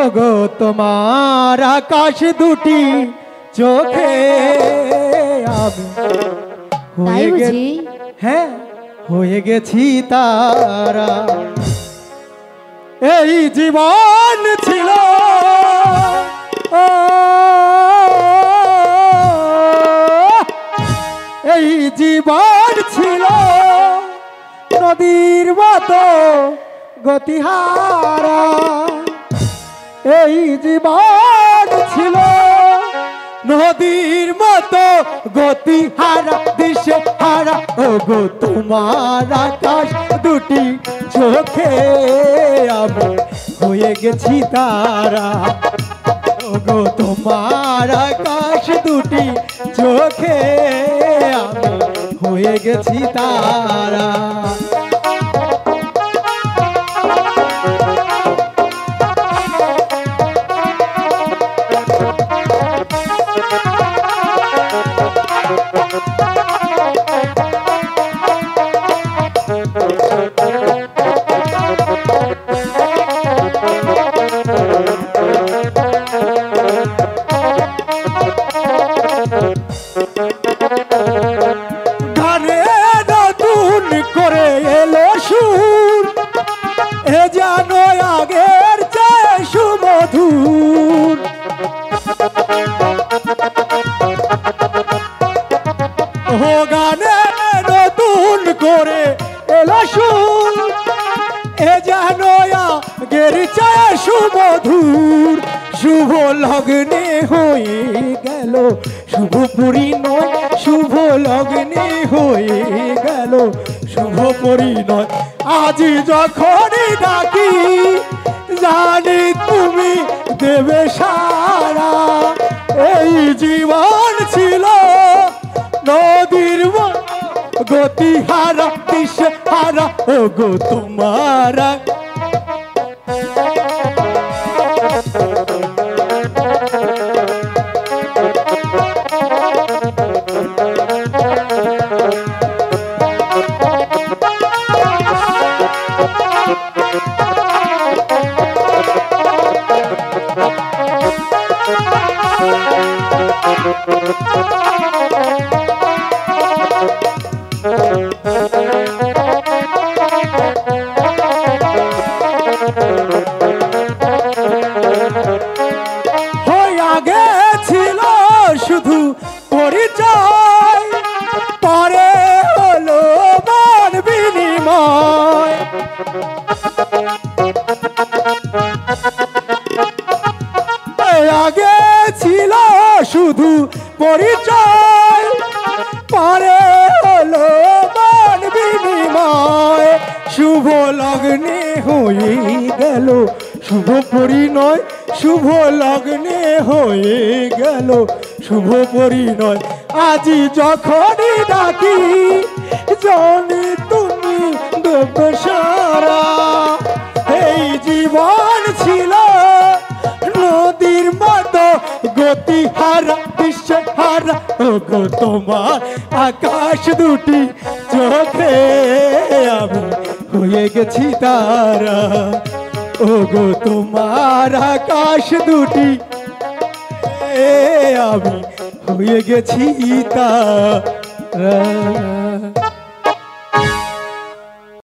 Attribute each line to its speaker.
Speaker 1: ওগো তোমার আকাশ দুটি চোখে আমি হয়ে গেছি, হ্যাঁ হয়ে গেছি তারা। এই জীবন ছিল এই জীবন ছিল নদীর মতো গতিহারা। এই জীবন ছিল নদীর মতো গতিহারা দিশে হারা। ওগো তোমার আকাশ দুটি চোখে আমি হয়ে গেছি তারা। ওগো তোমার আকাশ দুটি চোখে আমি হয়ে গেছি তারা। গানে নতুন করে এলো সুর, এ যেন আগের চেয়ে সুমধুর। ও গানে নতুন করে এলো সুর, এ যেন আগের চেয়ে সুমধুর। শুভ লগ্নে হয়ে গেল শুভ পরিণয়, শুভ লগ্নে হয়ে গেল শুভ পরিণয়। আজ যখনই ডাকি জানি তুমি দেবে সারা। এই জীবন ছিল নদীর গতিহারা দিশে হারা। ওগো তোমার আগে ছিল শুধু পরিচয়, পরে হলো মান বিনিময়। আগে ছিল শুধু পরিচয়, পরে হলো মান বিনিময়। শুভ লগ্নে হয়ে গেল শুভ পরিণয়, শুভ লগ্নে হয়ে গেল শুভ পরিণয়। আজি যখনই ডাকি জানি তুমি দেবে সারা। এই জীবন ছিল নদীর মতো গতিহারা দিশে হারা। ওগো তোমার আকাশ দুটি চোখে আমি হয়ে গেছি তারা। ওগো তোমার আকাশ দুটি আমি হয়ে গেছি তারা।